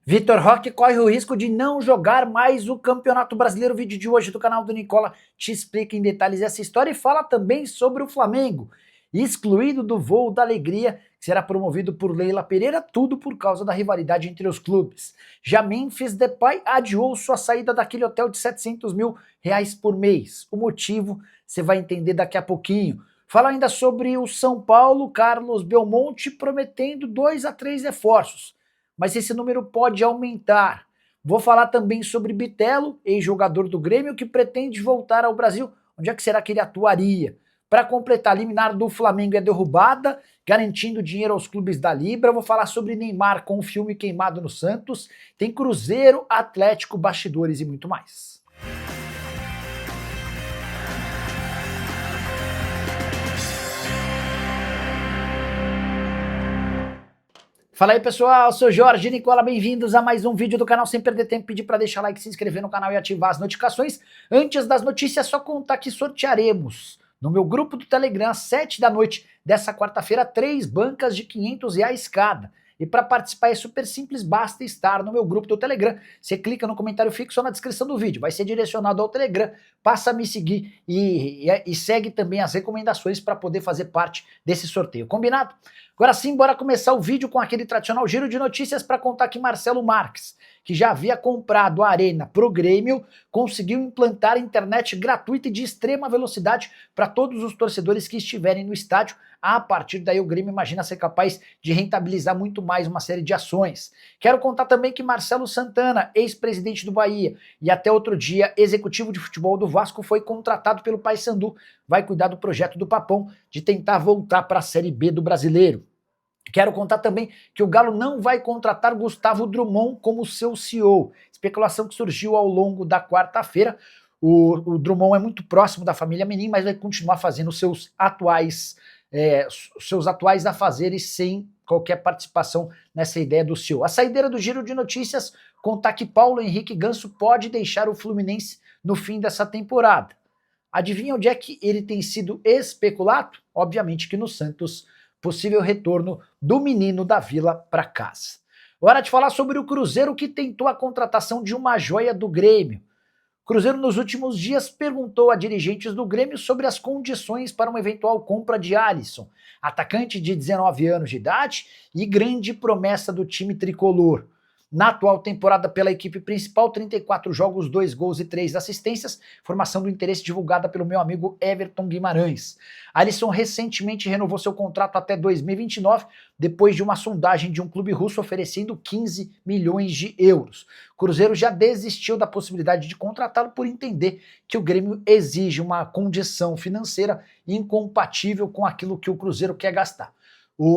Vitor Roque corre o risco de não jogar mais o Campeonato Brasileiro. O vídeo de hoje do canal do Nicola te explica em detalhes essa história e fala também sobre o Flamengo, excluído do voo da alegria, que será promovido por Leila Pereira, tudo por causa da rivalidade entre os clubes. Já Memphis Depay adiou sua saída daquele hotel de 700 mil reais por mês. O motivo você vai entender daqui a pouquinho. Fala ainda sobre o São Paulo, Carlos Belmonte prometendo 2 a 3 reforços. Mas esse número pode aumentar. Vou falar também sobre Bitelo, ex-jogador do Grêmio, que pretende voltar ao Brasil. Onde é que será que ele atuaria? Para completar, a liminar do Flamengo é derrubada, garantindo dinheiro aos clubes da Libra. Vou falar sobre Neymar com o filme queimado no Santos. Tem Cruzeiro, Atlético, bastidores e muito mais. Fala aí pessoal, eu sou Jorge Nicola, bem-vindos a mais um vídeo do canal. Sem perder tempo, pedir para deixar like, se inscrever no canal e ativar as notificações. Antes das notícias, só contar que sortearemos no meu grupo do Telegram, às 7 da noite dessa quarta-feira, 3 bancas de R$500 cada. E para participar é super simples, basta estar no meu grupo do Telegram. Você clica no comentário fixo ou na descrição do vídeo, vai ser direcionado ao Telegram, passa a me seguir e segue também as recomendações para poder fazer parte desse sorteio, combinado? Agora sim, bora começar o vídeo com aquele tradicional giro de notícias para contar que Marcelo Marques, que já havia comprado a Arena pro Grêmio, conseguiu implantar internet gratuita e de extrema velocidade para todos os torcedores que estiverem no estádio. A partir daí o Grêmio imagina ser capaz de rentabilizar muito mais uma série de ações. Quero contar também que Marcelo Santana, ex-presidente do Bahia e até outro dia executivo de futebol do Vasco, foi contratado pelo Paysandu, vai cuidar do projeto do Papão de tentar voltar para a Série B do Brasileiro. Quero contar também que o Galo não vai contratar Gustavo Drummond como seu CEO. Especulação que surgiu ao longo da quarta-feira. O Drummond é muito próximo da família Menin, mas vai continuar fazendo seus atuais afazeres sem qualquer participação nessa ideia do CEO. A saideira do giro de notícias, contar que Paulo Henrique Ganso pode deixar o Fluminense no fim dessa temporada. Adivinha onde é que ele tem sido especulado? Obviamente que no Santos. Possível retorno do menino da Vila para casa. Hora de falar sobre o Cruzeiro, que tentou a contratação de uma joia do Grêmio. O Cruzeiro nos últimos dias perguntou a dirigentes do Grêmio sobre as condições para uma eventual compra de Alisson, atacante de 19 anos de idade e grande promessa do time tricolor. Na atual temporada pela equipe principal, 34 jogos, 2 gols e 3 assistências, formação do interesse divulgada pelo meu amigo Everton Guimarães. Alisson recentemente renovou seu contrato até 2029, depois de uma sondagem de um clube russo oferecendo 15 milhões de euros. O Cruzeiro já desistiu da possibilidade de contratá-lo por entender que o Grêmio exige uma condição financeira incompatível com aquilo que o Cruzeiro quer gastar.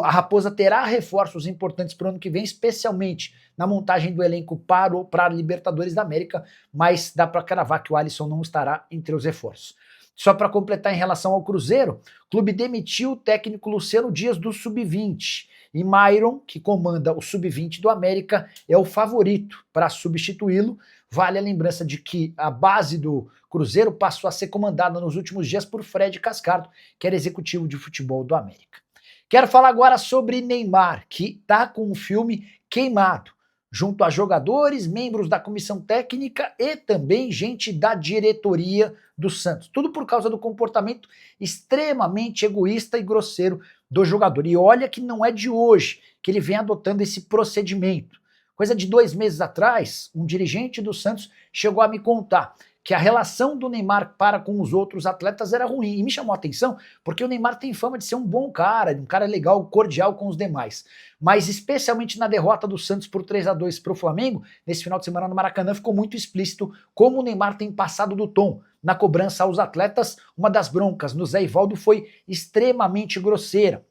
A Raposa terá reforços importantes para o ano que vem, especialmente na montagem do elenco para a Libertadores da América, mas dá para cravar que o Alisson não estará entre os reforços. Só para completar em relação ao Cruzeiro, o clube demitiu o técnico Luciano Dias do Sub-20 e Myron, que comanda o Sub-20 do América, é o favorito para substituí-lo. Vale a lembrança de que a base do Cruzeiro passou a ser comandada nos últimos dias por Fred Cascardo, que era executivo de futebol do América. Quero falar agora sobre Neymar, que está com um filme queimado, junto a jogadores, membros da comissão técnica e também gente da diretoria do Santos. Tudo por causa do comportamento extremamente egoísta e grosseiro do jogador. E olha que não é de hoje que ele vem adotando esse procedimento. Coisa de 2 meses atrás, um dirigente do Santos chegou a me contar que a relação do Neymar para com os outros atletas era ruim. E me chamou a atenção porque o Neymar tem fama de ser um bom cara, um cara legal, cordial com os demais. Mas especialmente na derrota do Santos por 3-2 para o Flamengo, nesse final de semana no Maracanã, ficou muito explícito como o Neymar tem passado do tom na cobrança aos atletas. Uma das broncas no Zé Ivaldo foi extremamente grosseira.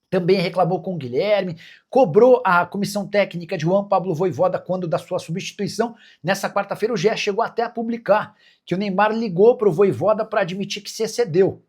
Também reclamou com o Guilherme, cobrou a comissão técnica de Juan Pablo Vojvoda quando da sua substituição. Nessa quarta-feira o GE chegou até a publicar que o Neymar ligou para o Vojvoda para admitir que se excedeu.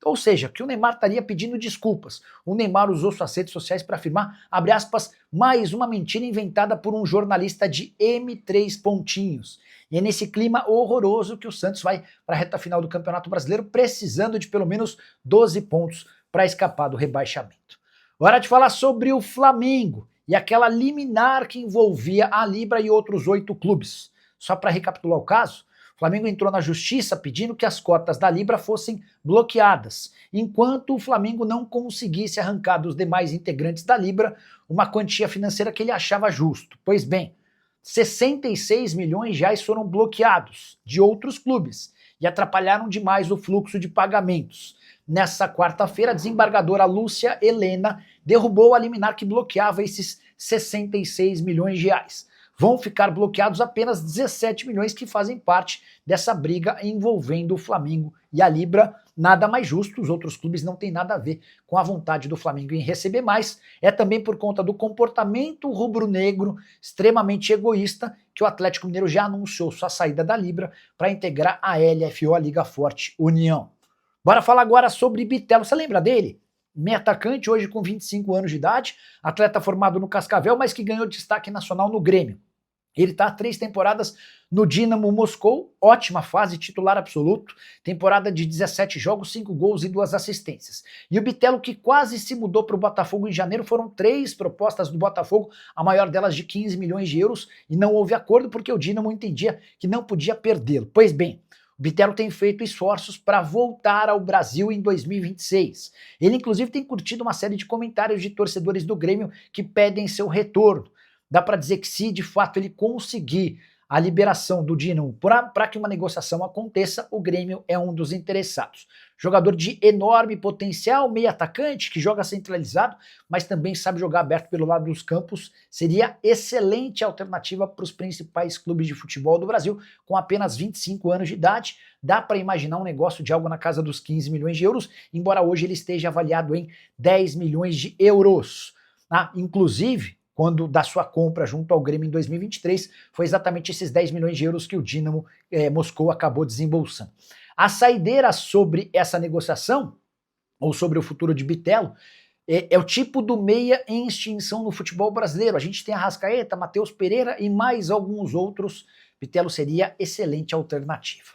Ou seja, que o Neymar estaria pedindo desculpas. O Neymar usou suas redes sociais para afirmar, abre aspas, mais uma mentira inventada por um jornalista de M3 pontinhos. E é nesse clima horroroso que o Santos vai para a reta final do Campeonato Brasileiro, precisando de pelo menos 12 pontos para escapar do rebaixamento. Hora de falar sobre o Flamengo e aquela liminar que envolvia a Libra e outros 8 clubes. Só para recapitular o caso, o Flamengo entrou na justiça pedindo que as cotas da Libra fossem bloqueadas, enquanto o Flamengo não conseguisse arrancar dos demais integrantes da Libra uma quantia financeira que ele achava justo. Pois bem, 66 milhões de reais foram bloqueados de outros clubes e atrapalharam demais o fluxo de pagamentos. Nessa quarta-feira, a desembargadora Lúcia Helena derrubou a liminar que bloqueava esses 66 milhões de reais. Vão ficar bloqueados apenas 17 milhões que fazem parte dessa briga envolvendo o Flamengo e a Libra. Nada mais justo, os outros clubes não têm nada a ver com a vontade do Flamengo em receber mais. É também por conta do comportamento rubro-negro extremamente egoísta que o Atlético Mineiro já anunciou sua saída da Libra para integrar a LFO, a Liga Forte União. Bora falar agora sobre Bitelo. Você lembra dele? Meio atacante, hoje com 25 anos de idade, atleta formado no Cascavel, mas que ganhou destaque nacional no Grêmio. Ele está há 3 temporadas no Dinamo Moscou, ótima fase, titular absoluto, temporada de 17 jogos, 5 gols e 2 assistências. E o Bitelo, que quase se mudou para o Botafogo em janeiro, foram 3 propostas do Botafogo, a maior delas de 15 milhões de euros, e não houve acordo porque o Dinamo entendia que não podia perdê-lo. Pois bem, o Bitelo tem feito esforços para voltar ao Brasil em 2026. Ele, inclusive, tem curtido uma série de comentários de torcedores do Grêmio que pedem seu retorno. Dá para dizer que se de fato ele conseguir a liberação do Dinamo para que uma negociação aconteça, o Grêmio é um dos interessados. Jogador de enorme potencial, meio atacante, que joga centralizado, mas também sabe jogar aberto pelo lado dos campos, seria excelente alternativa para os principais clubes de futebol do Brasil, com apenas 25 anos de idade. Dá para imaginar um negócio de algo na casa dos 15 milhões de euros, embora hoje ele esteja avaliado em 10 milhões de euros. Inclusive, quando da sua compra junto ao Grêmio em 2023, foi exatamente esses 10 milhões de euros que o Dinamo Moscou acabou desembolsando. A saideira sobre essa negociação, ou sobre o futuro de Bitelo, é o tipo do meia em extinção no futebol brasileiro. A gente tem Arrascaeta, Matheus Pereira e mais alguns outros. Bitelo seria excelente alternativa.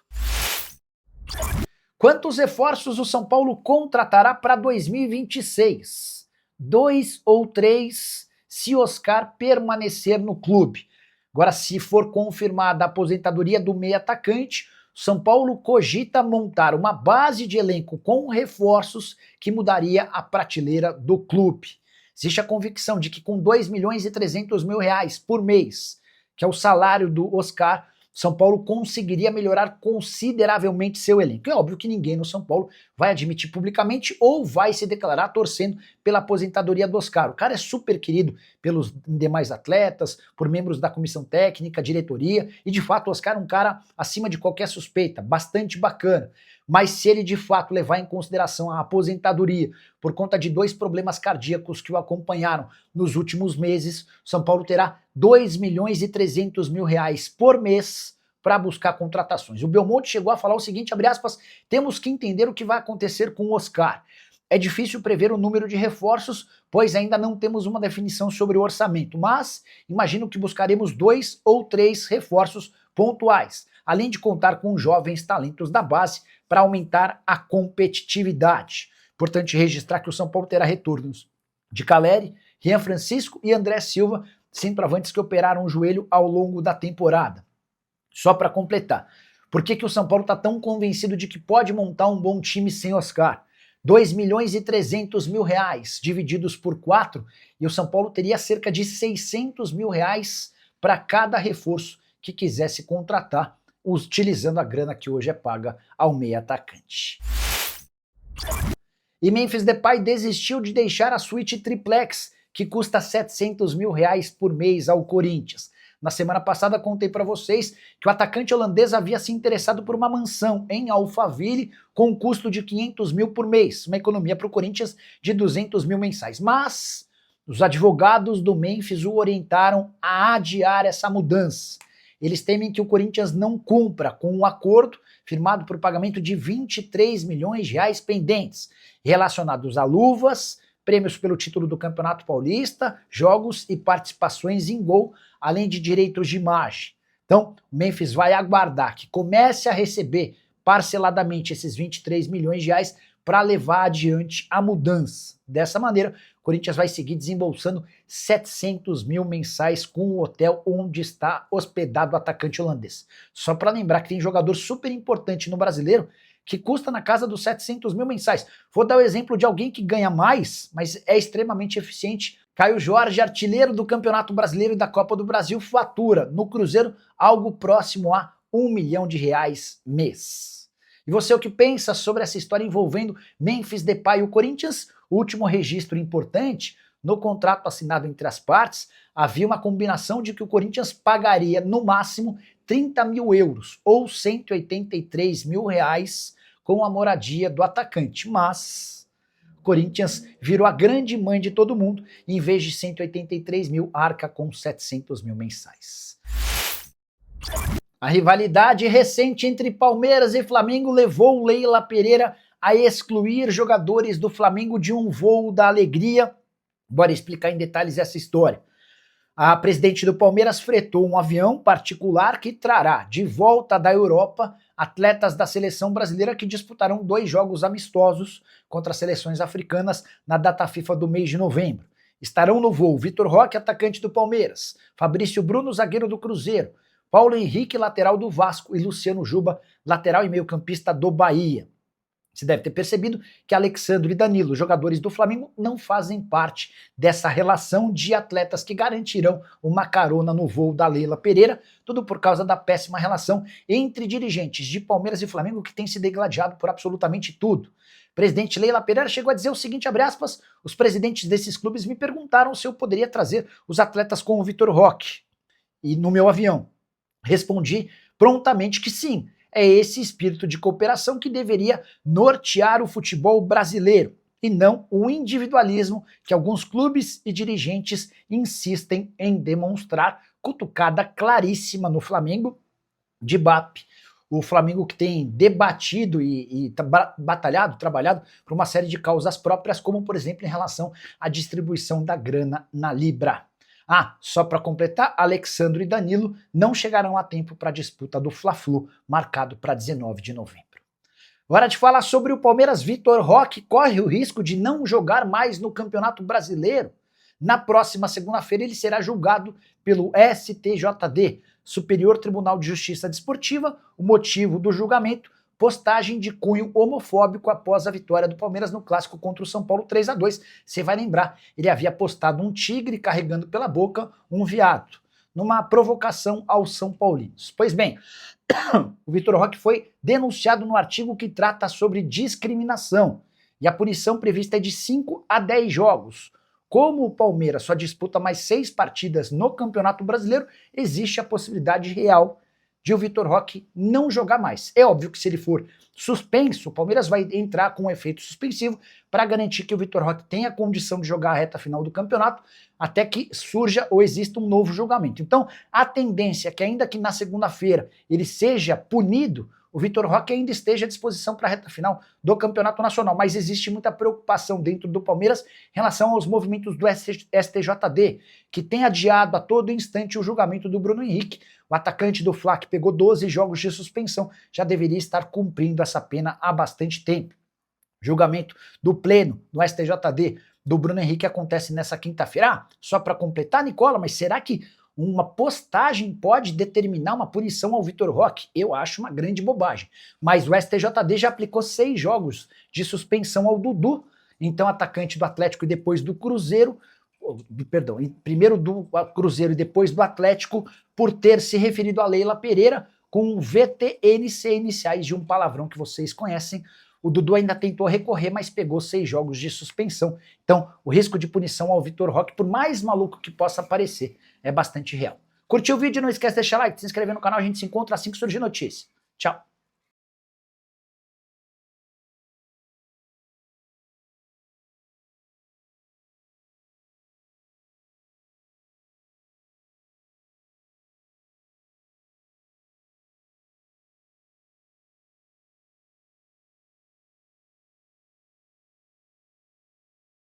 Quantos reforços o São Paulo contratará para 2026? 2 ou 3 se Oscar permanecer no clube. Agora, se for confirmada a aposentadoria do meia atacante, São Paulo cogita montar uma base de elenco com reforços que mudaria a prateleira do clube. Existe a convicção de que com 2 milhões e 300 mil reais por mês, que é o salário do Oscar, São Paulo conseguiria melhorar consideravelmente seu elenco. É óbvio que ninguém no São Paulo vai admitir publicamente ou vai se declarar torcendo pela aposentadoria do Oscar. O cara é super querido pelos demais atletas, por membros da comissão técnica, diretoria, e de fato o Oscar é um cara acima de qualquer suspeita, bastante bacana. Mas se ele de fato levar em consideração a aposentadoria por conta de 2 problemas cardíacos que o acompanharam nos últimos meses, São Paulo terá 2 milhões e 300 mil reais por mês para buscar contratações. O Belmonte chegou a falar o seguinte, abre aspas, temos que entender o que vai acontecer com o Oscar. É difícil prever o número de reforços, pois ainda não temos uma definição sobre o orçamento, mas imagino que buscaremos 2 ou 3 reforços pontuais, além de contar com jovens talentos da base para aumentar a competitividade. Importante registrar que o São Paulo terá retornos de Caleri, Rian Francisco e André Silva, centroavantes que operaram o joelho ao longo da temporada. Só para completar, por que o São Paulo está tão convencido de que pode montar um bom time sem Oscar? 2 milhões e 300 mil reais divididos por 4 e o São Paulo teria cerca de 600 mil reais para cada reforço que quisesse contratar, utilizando a grana que hoje é paga ao meia atacante. E Memphis Depay desistiu de deixar a suíte triplex, que custa 700 mil reais por mês ao Corinthians. Na semana passada contei para vocês que o atacante holandês havia se interessado por uma mansão em Alphaville com um custo de 500 mil por mês, uma economia para o Corinthians de 200 mil mensais. Mas os advogados do Memphis o orientaram a adiar essa mudança. Eles temem que o Corinthians não cumpra com um acordo firmado por pagamento de 23 milhões de reais pendentes, relacionados a luvas, prêmios pelo título do Campeonato Paulista, jogos e participações em gol, além de direitos de imagem. Então, o Memphis vai aguardar que comece a receber parceladamente esses 23 milhões de reais para levar adiante a mudança. Dessa maneira, Corinthians vai seguir desembolsando 700 mil mensais com o hotel onde está hospedado o atacante holandês. Só para lembrar que tem jogador super importante no Brasileiro que custa na casa dos 700 mil mensais. Vou dar o exemplo de alguém que ganha mais, mas é extremamente eficiente. Caio Jorge, artilheiro do Campeonato Brasileiro e da Copa do Brasil, fatura no Cruzeiro algo próximo a R$1 milhão mês. E você, o que pensa sobre essa história envolvendo Memphis Depay e o Corinthians? O último registro importante, no contrato assinado entre as partes, havia uma combinação de que o Corinthians pagaria no máximo 30 mil euros ou 183 mil reais com a moradia do atacante, mas o Corinthians virou a grande mãe de todo mundo e em vez de 183 mil arca com 700 mil mensais. A rivalidade recente entre Palmeiras e Flamengo levou Leila Pereira a excluir jogadores do Flamengo de um voo da alegria. Bora explicar em detalhes essa história. A presidente do Palmeiras fretou um avião particular que trará de volta da Europa atletas da seleção brasileira que disputarão 2 jogos amistosos contra as seleções africanas na data FIFA do mês de novembro. Estarão no voo Vitor Roque, atacante do Palmeiras, Fabrício Bruno, zagueiro do Cruzeiro, Paulo Henrique, lateral do Vasco, e Luciano Juba, lateral e meio-campista do Bahia. Você deve ter percebido que Alexandre e Danilo, jogadores do Flamengo, não fazem parte dessa relação de atletas que garantirão uma carona no voo da Leila Pereira, tudo por causa da péssima relação entre dirigentes de Palmeiras e Flamengo que tem se degladiado por absolutamente tudo. Presidente Leila Pereira chegou a dizer o seguinte, abre aspas, os presidentes desses clubes me perguntaram se eu poderia trazer os atletas com o Vitor Roque e no meu avião. Respondi prontamente que sim. É esse espírito de cooperação que deveria nortear o futebol brasileiro, e não o individualismo que alguns clubes e dirigentes insistem em demonstrar. Cutucada claríssima no Flamengo de BAP. O Flamengo que tem debatido e batalhado, trabalhado por uma série de causas próprias, como por exemplo em relação à distribuição da grana na Libra. Ah, só para completar, Alexandre e Danilo não chegarão a tempo para a disputa do Fla-Flu, marcado para 19 de novembro. Hora de falar sobre o Palmeiras. Vitor Roque corre o risco de não jogar mais no Campeonato Brasileiro. Na próxima segunda-feira ele será julgado pelo STJD, Superior Tribunal de Justiça Desportiva. O motivo do julgamento: postagem de cunho homofóbico após a vitória do Palmeiras no clássico contra o São Paulo 3-2. Você vai lembrar, ele havia postado um tigre carregando pela boca um veado, numa provocação aos São Paulinos. Pois bem, o Vitor Roque foi denunciado no artigo que trata sobre discriminação, e a punição prevista é de 5 a 10 jogos. Como o Palmeiras só disputa mais 6 partidas no Campeonato Brasileiro, existe a possibilidade real de o Vitor Roque não jogar mais. É óbvio que se ele for suspenso, o Palmeiras vai entrar com um efeito suspensivo para garantir que o Vitor Roque tenha condição de jogar a reta final do campeonato até que surja ou exista um novo julgamento. Então, a tendência é que ainda que na segunda-feira ele seja punido, o Vitor Roque ainda esteja à disposição para a reta final do Campeonato Nacional, mas existe muita preocupação dentro do Palmeiras em relação aos movimentos do STJD, que tem adiado a todo instante o julgamento do Bruno Henrique. O atacante do Fla, que pegou 12 jogos de suspensão, já deveria estar cumprindo essa pena há bastante tempo. Julgamento do pleno no STJD do Bruno Henrique acontece nessa quinta-feira. Ah, só para completar, Nicola, mas será que uma postagem pode determinar uma punição ao Vitor Roque? Eu acho uma grande bobagem. Mas o STJD já aplicou 6 jogos de suspensão ao Dudu, então atacante do Atlético e depois do Cruzeiro, primeiro do Cruzeiro e depois do Atlético, por ter se referido a Leila Pereira com VTNC, iniciais de um palavrão que vocês conhecem. O Dudu ainda tentou recorrer, mas pegou 6 jogos de suspensão. Então, o risco de punição ao Vitor Roque, por mais maluco que possa parecer, é bastante real. Curtiu o vídeo? Não esquece de deixar like, se inscrever no canal. A gente se encontra assim que surgir notícia. Tchau!